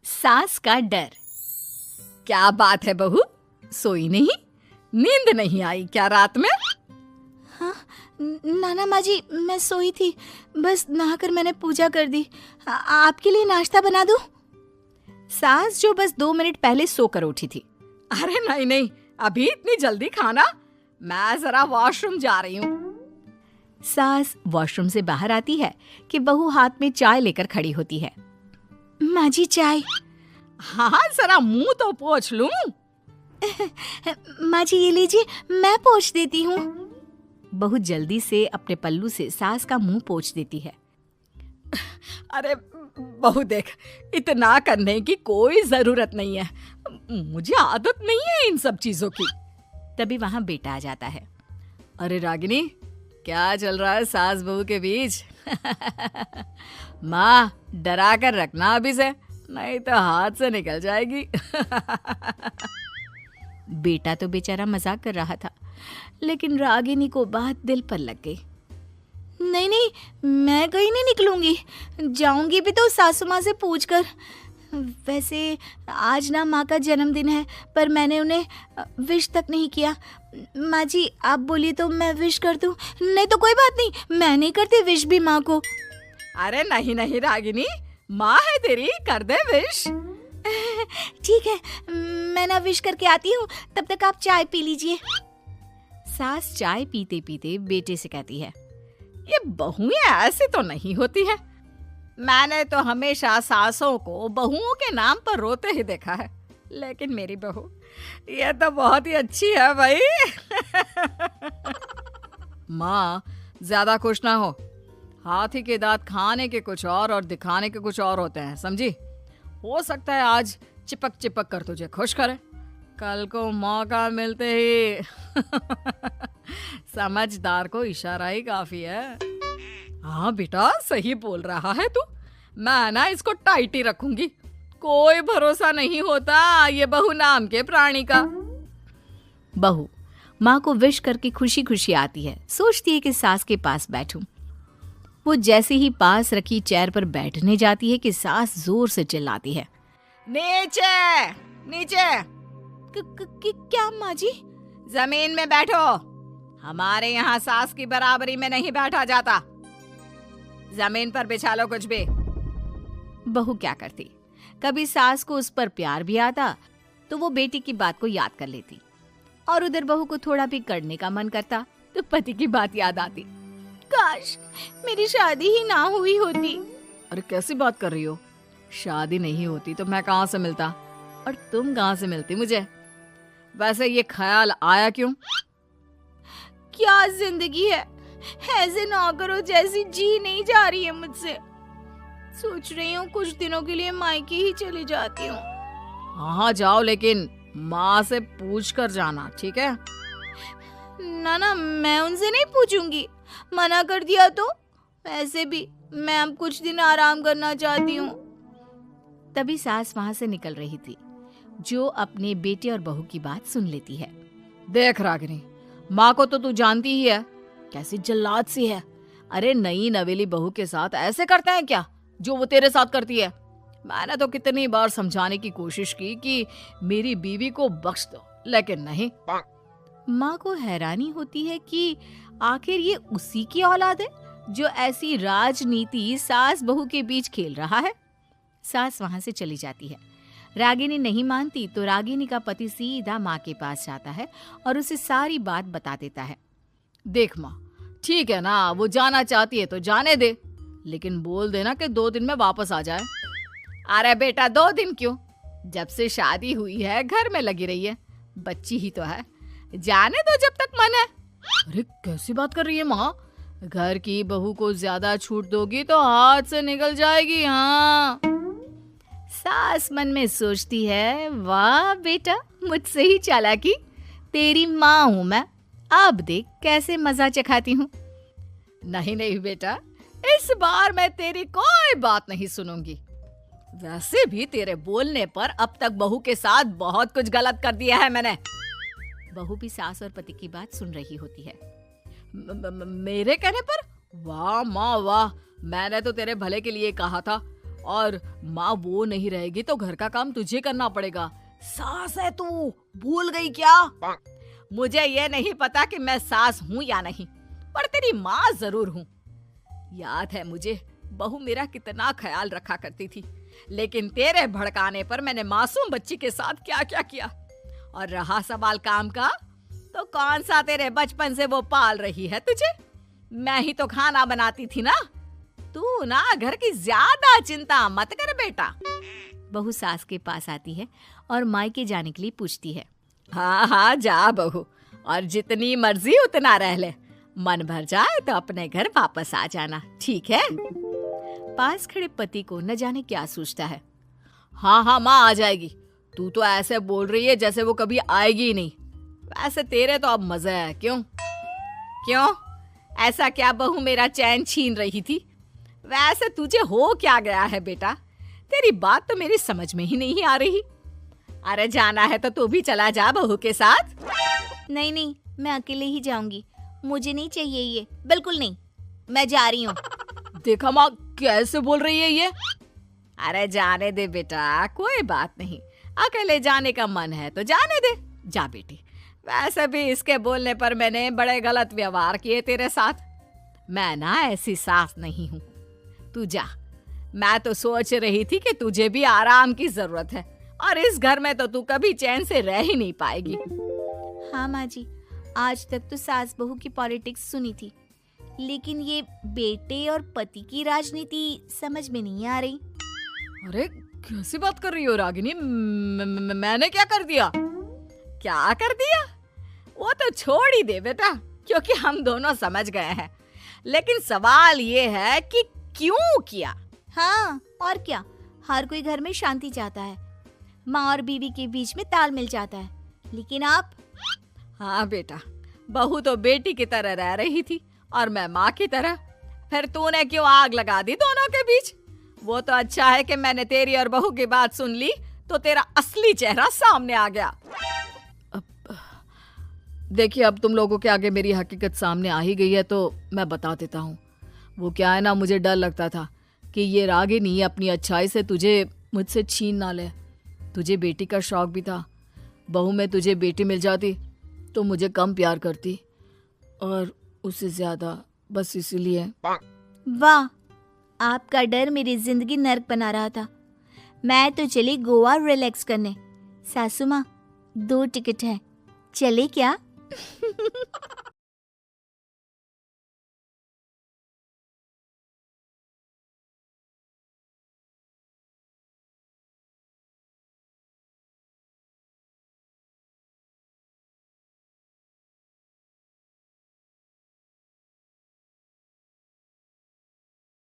सास का डर। क्या बात है बहू, सोई नहीं? नींद नहीं आई क्या रात में? हाँ नाना माँ जी, मैं सोई थी, बस नहाकर मैंने पूजा कर दी। आपके लिए नाश्ता बना दूं? सास जो बस 2 मिनट पहले सोकर उठी थी। अरे नहीं नहीं, अभी इतनी जल्दी खाना? मैं जरा वॉशरूम जा रही हूँ। सास वॉशरूम से बाहर आती है कि बहू हाथ में चाय लेकर खड़ी होती है। माँ जी चाय। हाँ जरा मुंह तो पोंछ लूं। माँ जी ये लीजिए, मैं पोंछ देती हूँ। बहू जल्दी से अपने पल्लू से सास का मुंह पोंछ देती है। अरे बहू देख, इतना करने की कोई जरूरत नहीं है, मुझे आदत नहीं है इन सब चीजों की। तभी वहां बेटा आ जाता है। अरे रागिनी, क्या चल रहा है सास बहू के बीच? माँ डरा कर रखना अभी से, नहीं तो हाथ से निकल जाएगी। बेटा तो बेचारा मजाक कर रहा था, लेकिन रागिनी को बात दिल पर लग गई। नहीं नहीं, मैं कहीं नहीं निकलूंगी, जाऊंगी भी तो सासू माँ से पूछकर। वैसे आज ना माँ का जन्मदिन है, पर मैंने उन्हें विश तक नहीं किया। माँ जी आप बोलिए तो मैं विश कर दूं? नहीं तो कोई बात नहीं, मैं नहीं करती विश भी माँ को। अरे नहीं नहीं रागिनी, माँ है तेरी, कर दे विश। ठीक है, मैं ना विश करके आती हूँ, तब तक आप चाय पी लीजिए। सास चाय पीते पीते बेटे से कहती है, ये बहुएं ऐसी तो नहीं होती है। मैंने तो हमेशा सासों को बहुओं के नाम पर रोते ही देखा है, लेकिन मेरी बहू ये तो बहुत ही अच्छी है भाई। माँ ज्यादा खुश ना हो, हाथी के दांत खाने के कुछ और दिखाने के कुछ और होते हैं, समझी? हो सकता है आज चिपक चिपक कर तुझे खुश करे, कल को मौका मिलते ही समझदार को इशारा ही काफी है। हाँ बेटा सही बोल रहा है तू, मैं ना इसको टाइट ही रखूंगी, कोई भरोसा नहीं होता ये बहू नाम के प्राणी का। बहू माँ को विश करके खुशी खुशी आती है, सोचती है कि सास के पास बैठूं। वो जैसे ही पास रखी चेयर पर बैठने जाती है कि सास जोर से चिल्लाती है, नीचे नीचे। क्या माँ जी? जमीन में बैठो, हमारे यहाँ सास की बराबरी में नहीं बैठा जाता, जमीन पर बिछा लो कुछ भी। बहू क्या करती, कभी सास को उस पर प्यार भी आता तो वो बेटी की बात को याद कर लेती, और उधर बहू को थोड़ा भी करने का मन करता तो पति की बात याद आती। काश मेरी शादी ही ना हुई होती। अरे कैसी बात कर रही हो, शादी नहीं होती तो मैं कहाँ से मिलता और तुम कहाँ से मिलती मुझे? वैसे ये ख्याल आया क्यों? क्या जिंदगी है, ऐसे नौकरों जैसी जी नहीं जा रही है मुझसे। सोच रही हूँ कुछ दिनों के लिए मायके ही चली जाती हूँ। हाँ जाओ, लेकिन माँ से पूछ कर जाना, ठीक है? ना मैं उनसे नहीं पूछूंगी, मना कर दिया तो। वैसे भी मैं अब कुछ दिन आराम करना चाहती हूँ। तभी सास वहां से निकल रही थी, जो अपने बेटे और बहू की बात सुन लेती है। देख रागिनी, माँ को तो तू जानती ही है, कैसी जल्लाद सी है। अरे नई नवेली बहू के साथ ऐसे करते हैं क्या जो वो तेरे साथ करती है? मैंने तो कितनी बार समझाने की कोशिश की कि मेरी बीवी को बख्श दो, लेकिन नहीं। माँ को हैरानी होती है कि आखिर ये उसी की औलाद है जो ऐसी राजनीति सास बहू के बीच खेल रहा है। सास वहां से चली जाती है। रागिनी नहीं मानती तो रागिनी का पति सीधा माँ के पास जाता है और उसे सारी बात बता देता है। देख माँ, ठीक है ना, वो जाना चाहती है तो जाने दे, लेकिन बोल देना कि 2 दिन में वापस आ जाए। अरे बेटा 2 दिन क्यों, जब से शादी हुई है घर में लगी रही है, बच्ची ही तो है, जाने दो जब तक मन है। अरे कैसी बात कर रही है माँ, घर की बहू को ज्यादा छूट दोगी तो हाथ से निकल जाएगी। हाँ, सास मन में सोचती है, वाह बेटा मुझसे ही चालाकी, तेरी माँ हूं मैं, अब देख कैसे मजा चखाती हूँ। नहीं नहीं बेटा, इस बार मैं तेरी कोई बात नहीं सुनूंगी। वैसे भी तेरे बोलने पर अब तक बहू के साथ बहुत कुछ गलत कर दिया है मैंने। बहू भी सास और पति की बात सुन रही होती है। मेरे कहने पर? वाह माँ वाह, मैंने तो तेरे भले के लिए कहा था और माँ वो नहीं रहेगी तो घर का काम तुझे करना पड़ेगा। सास है तू, भूल गई क्या? मुझे ये नहीं पता कि मैं सास हूँ या नहीं, पर तेरी माँ जरूर हूँ। याद है मुझे बहू मेरा कितना ख्याल रखा करती थी, लेकिन तेरे भड़काने पर मैंने मासूम बच्ची के साथ क्या क्या किया। और रहा सवाल काम का, तो कौन सा तेरे बचपन से वो पाल रही है तुझे? मैं ही तो खाना बनाती थी ना। तू ना घर की ज्यादा चिंता मत कर बेटा। बहू सास के पास आती है और मायके जाने के लिए पूछती है। हाँ हाँ जा बहू, और जितनी मर्जी उतना रह ले। मन भर जाए तो अपने घर वापस आ जाना, ठीक है? पास खड़े पति को न जाने क्या सोचता है। हाँ हाँ माँ आ जाएगी। तू तो ऐसे बोल रही है जैसे वो कभी आएगी ही नहीं। वैसे तेरे तो अब मजे है। क्यों क्यों ऐसा क्या बहू मेरा चैन छीन रही थी? वैसे तुझे हो क्या गया है बेटा? तेरी बात तो मेरी समझ में ही नहीं आ रही। अरे जाना है तो तू भी चला जा बहू के साथ। नहीं नहीं, मैं अकेले ही जाऊंगी। मुझे नहीं चाहिए ये, बिल्कुल नहीं। मैं जा रही हूँ। देखा माँ कैसे बोल रही है ये। अरे जाने दे बेटा, कोई बात नहीं। अकेले जाने का मन है तो जाने दे। जा बेटी। वैसे भी इसके बोलने पर मैंने बड़े गलत व्यवहार किए तेरे साथ। मैं ना ऐसी सास नहीं हूँ। तू जा। मैं तो सोच रही थी कि तुझे भी आराम की जरूरत है, और इस घर में तो तू कभी चैन से रह ही नहीं पाएगी। हाँ माँ जी, आज तक तो सास बहू की पॉलिटिक्स सुनी थी, लेकिन ये बेटे और पति की राजनीति समझ में नहीं आ रही। अरे कैसी बात कर रही हो रागिनी? मैंने क्या कर दिया? क्या कर दिया? वो तो छोड़ ही दे बेटा, क्योंकि हम दोनों समझ गए हैं। लेकिन सवाल ये है कि क्यों किया? हाँ और क्या, हर कोई घर में शांति चाहता है, माँ और बीवी के बीच में तालमेल चाहता है, लेकिन आप? हाँ बेटा, बहू तो बेटी की तरह रह रही थी और मैं माँ की तरह। फिर तूने क्यों आग लगा दी दोनों के बीच? वो तो अच्छा है कि मैंने तेरी और बहू की बात सुन ली, तो तेरा असली चेहरा सामने आ गया। देखिए, अब तुम लोगों के आगे मेरी हकीकत सामने आ ही गई है तो मैं बता देता हूँ। वो क्या है ना, मुझे डर लगता था कि ये रागिनी अपनी अच्छाई से तुझे मुझसे छीन ना ले। तुझे बेटी का शौक भी था। बहू में तुझे बेटी मिल जाती तो मुझे कम प्यार करती, और उससे ज्यादा, बस इसीलिए। वाह, आपका डर मेरी जिंदगी नर्क बना रहा था। मैं तो चली गोवा रिलैक्स करने। सासू माँ, 2 टिकट है, चले क्या?